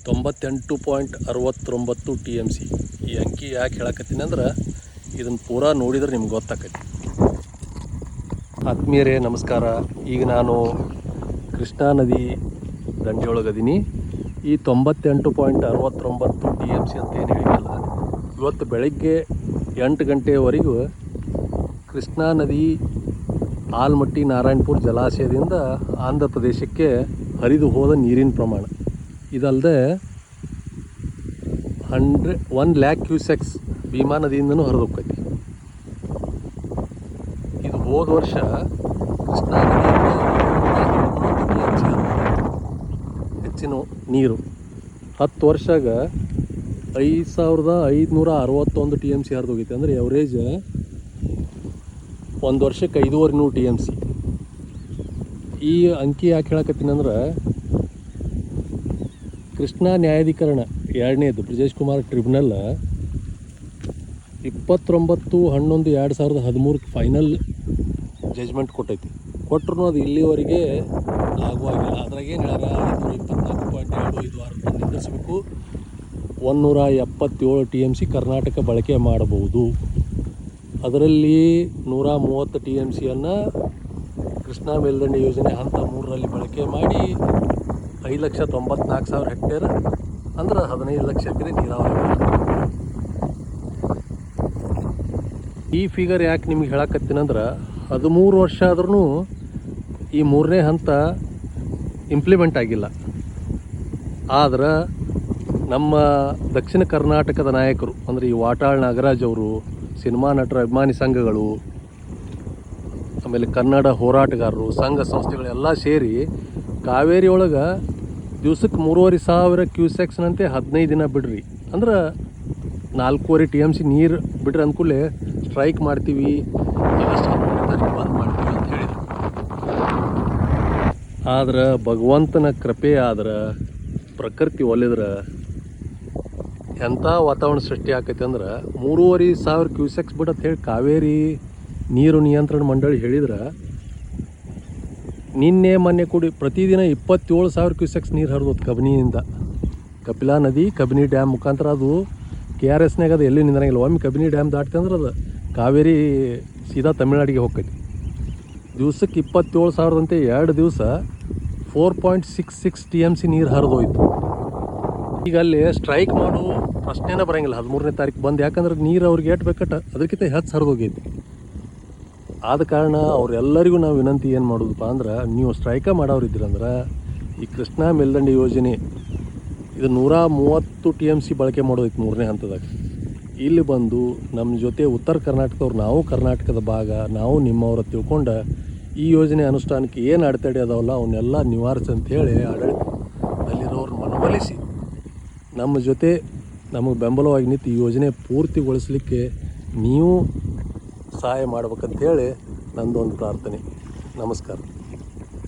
98.69 TMC. ಈ ಅಂಕಿ ಯಾಕೆ ಹೇಳಕತ್ತೀನಿ ಅಂದ್ರೆ ಇದನ್ನು ಪೂರಾ ನೋಡಿದ್ರೆ ನಿಮ್ಗೆ ಗೊತ್ತಾಕೈತಿ. ಆತ್ಮೀಯರೇ ನಮಸ್ಕಾರ. ಈಗ ನಾನು ಕೃಷ್ಣಾ ನದಿ ದಂಡೆಯೊಳಗದೀನಿ. ಈ 98.69 TMC ಅಂತ ಏನು ಹೇಳಿದಲ್ಲ, ಇವತ್ತು ಬೆಳಗ್ಗೆ 8 ಗಂಟೆಯವರೆಗೂ ಕೃಷ್ಣಾ ನದಿ ಆಲ್ಮಟ್ಟಿ ನಾರಾಯಣಪುರ ಜಲಾಶಯದಿಂದ ಆಂಧ್ರ ಪ್ರದೇಶಕ್ಕೆ ಹರಿದು ಹೋದ ನೀರಿನ ಪ್ರಮಾಣ ಇದಲ್ಲದೆ 1,00,000 ಕ್ಯೂಸೆಕ್ಸ್ ಭೀಮಾ ನದಿಯಿಂದನೂ ಹರಿದು ಹೋಗ್ತೈತಿ. ಇದು ಹೋದ ವರ್ಷ ಕೃಷ್ಣಾ ನದಿಯಿಂದ ಹೆಚ್ಚಿನ ನೀರು 10 ವರ್ಷಾಗ 5,561 TMC ಹರಿದು ಹೋಗೈತಿ. ಅಂದರೆ ಎವರೇಜ್ ಒಂದು ವರ್ಷಕ್ಕೆ 5,500 TMC. ಈ ಅಂಕಿ ಯಾಕೆ ಹೇಳಕತ್ತೀನಿ ಅಂದ್ರೆ ಕೃಷ್ಣಾ ನ್ಯಾಯಾಧಿಕರಣ 2ನೇದು Brijesh Kumar tribunal 29/11/2013 final judgement ಕೊಟ್ಟೈತಿ. ಕೊಟ್ಟರು ಅದು ಇಲ್ಲಿವರೆಗೆ ಆಗುವಾಗಿಲ್ಲ. ಅದ್ರಾಗೇನು ಹೇಳ್ಯಾರ, 524.256 ನಿಂದಿಸಬೇಕು, 177 TMC ಕರ್ನಾಟಕ ಬಳಕೆ ಮಾಡಬಹುದು. ಅದರಲ್ಲಿ 130 TMCಯನ್ನು ಕೃಷ್ಣಾ ಮೇಲ್ದಂಡೆ ಯೋಜನೆ ಹಂತ 3ರಲ್ಲಿ ಬಳಕೆ ಮಾಡಿ 5,94,000 ಹೆಕ್ಟೇರ್ ಅಂದ್ರೆ 15 ಲಕ್ಷ ಎಕರೆ ನೀರಾವರಿ. ಈ ಫಿಗರ್ ಯಾಕೆ ನಿಮ್ಗೆ ಹೇಳಕತ್ತೀನಂದ್ರೆ 13 ವರ್ಷ ಆದ್ರೂ ಈ 3ನೇ ಹಂತ ಇಂಪ್ಲಿಮೆಂಟ್ ಆಗಿಲ್ಲ. ಆದ್ರೆ ನಮ್ಮ ದಕ್ಷಿಣ ಕರ್ನಾಟಕದ ನಾಯಕರು ಅಂದರೆ ಈ ವಾಟಾಳ್ ನಾಗರಾಜ್ ಅವರು, ಸಿನಿಮಾ ನಟರ ಅಭಿಮಾನಿ ಸಂಘಗಳು, ಆಮೇಲೆ ಕನ್ನಡ ಹೋರಾಟಗಾರರು, ಸಂಘ ಸಂಸ್ಥೆಗಳೆಲ್ಲ ಸೇರಿ ಕಾವೇರಿ ಒಳಗೆ ದಿವ್ಸಕ್ಕೆ 3,500 ಕ್ಯೂಸೆಕ್ಸ್ನಂತೆ 15 ದಿನ ಬಿಡ್ರಿ, ಅಂದ್ರೆ 4.5 TMC ನೀರು ಬಿಡ್ರಿ ಅಂದ್ಕೂಡಲೇ ಸ್ಟ್ರೈಕ್ ಮಾಡ್ತೀವಿ, ಬಂದ್ ಮಾಡ್ತೀವಿ ಅಂತ ಹೇಳಿದರು. ಆದ್ರೆ ಭಗವಂತನ ಕೃಪೆ ಆದ್ರೆ, ಪ್ರಕೃತಿ ಒಲಿದ್ರೆ ಎಂಥ ವಾತಾವರಣ ಸೃಷ್ಟಿ ಆಕೈತಿ ಅಂದ್ರೆ 3,500 ಕ್ಯೂಸೆಕ್ಸ್ ಬಿಡತ್ತೆ ಹೇಳಿ ಕಾವೇರಿ ನೀರು ನಿಯಂತ್ರಣ ಮಂಡಳಿ ಹೇಳಿದ್ರೆ ನಿನ್ನೆ ಮೊನ್ನೆ ಕೂಡಿ ಪ್ರತಿದಿನ 27,000 ಕ್ಯೂಸೆಕ್ಸ್ ನೀರು ಹರಿದೋದು ಕಬಿನಿಯಿಂದ. ಕಪಿಲಾ ನದಿ ಕಬಿನಿ ಡ್ಯಾಮ್ ಮುಖಾಂತರ ಅದು KRSನಾಗ ಅದು ಎಲ್ಲಿ ನಿಂದ್ರಂಗಿಲ್ಲ. ಒಮ್ಮೆ ಕಬಿನಿ ಡ್ಯಾಮ್ ದಾಟ್ತಿ ಅಂದ್ರೆ ಅದು ಕಾವೇರಿ ಸೀದಾ ತಮಿಳ್ನಾಡಿಗೆ ಹೋಗ್ತೈತಿ. ದಿವ್ಸಕ್ಕೆ 27,000 ಅಂತೆ 2 ದಿವಸ 4.66 TMC ನೀರು ಹರಿದೋಯ್ತು. ಈಗ ಅಲ್ಲಿ ಸ್ಟ್ರೈಕ್ ಮಾಡೋ ಪ್ರಶ್ನೆನೇ ಬರೋಂಗಿಲ್ಲ 13ನೇ ತಾರೀಕು ಬಂದು. ಯಾಕಂದ್ರೆ ನೀರು ಅವ್ರಿಗೆ ಏಟ್ ಬೇಕಟ್ಟ ಅದಕ್ಕಿಂತ ಹೆಚ್ಚು ಹರಿದೋಗೈತಿ. ಆದ ಕಾರಣ ಅವರೆಲ್ಲರಿಗೂ ನಾವು ವಿನಂತಿ ಏನು ಮಾಡೋದಪ್ಪ ಅಂದ್ರೆ, ನೀವು ಸ್ಟ್ರೈಕ ಮಾಡೋರಿದ್ದೀರಂದ್ರೆ ಈ ಕೃಷ್ಣಾ ಮೇಲ್ದಂಡೆ ಯೋಜನೆ ಇದು 130 TMC ಬಳಕೆ ಮಾಡೋದೈತಿ 3ನೇ ಹಂತದಾಗ. ಇಲ್ಲಿ ಬಂದು ನಮ್ಮ ಜೊತೆ ಉತ್ತರ ಕರ್ನಾಟಕದವ್ರು, ನಾವು ಕರ್ನಾಟಕದ ಭಾಗ, ನಾವು ನಿಮ್ಮವ್ರ ತಿಳ್ಕೊಂಡು ಈ ಯೋಜನೆ ಅನುಷ್ಠಾನಕ್ಕೆ ಏನು ಅಡೆತಡೆ ಅದಾವಲ್ಲ ಅವನ್ನೆಲ್ಲ ನಿವಾರಿಸಿ ಅಂಥೇಳಿ ಆಡಳಿತದಲ್ಲಿರೋರು ಮನವೊಲಿಸಿ ನಮ್ಮ ಜೊತೆ ನಮಗೆ ಬೆಂಬಲವಾಗಿ ನಿಂತು ಈ ಯೋಜನೆ ಪೂರ್ತಿಗೊಳಿಸಲಿಕ್ಕೆ ನೀವು ಸಹಾಯ ಮಾಡ್ಬೇಕಂತೇಳಿ ನಂದೊಂದು ಪ್ರಾರ್ಥನೆ. ನಮಸ್ಕಾರ.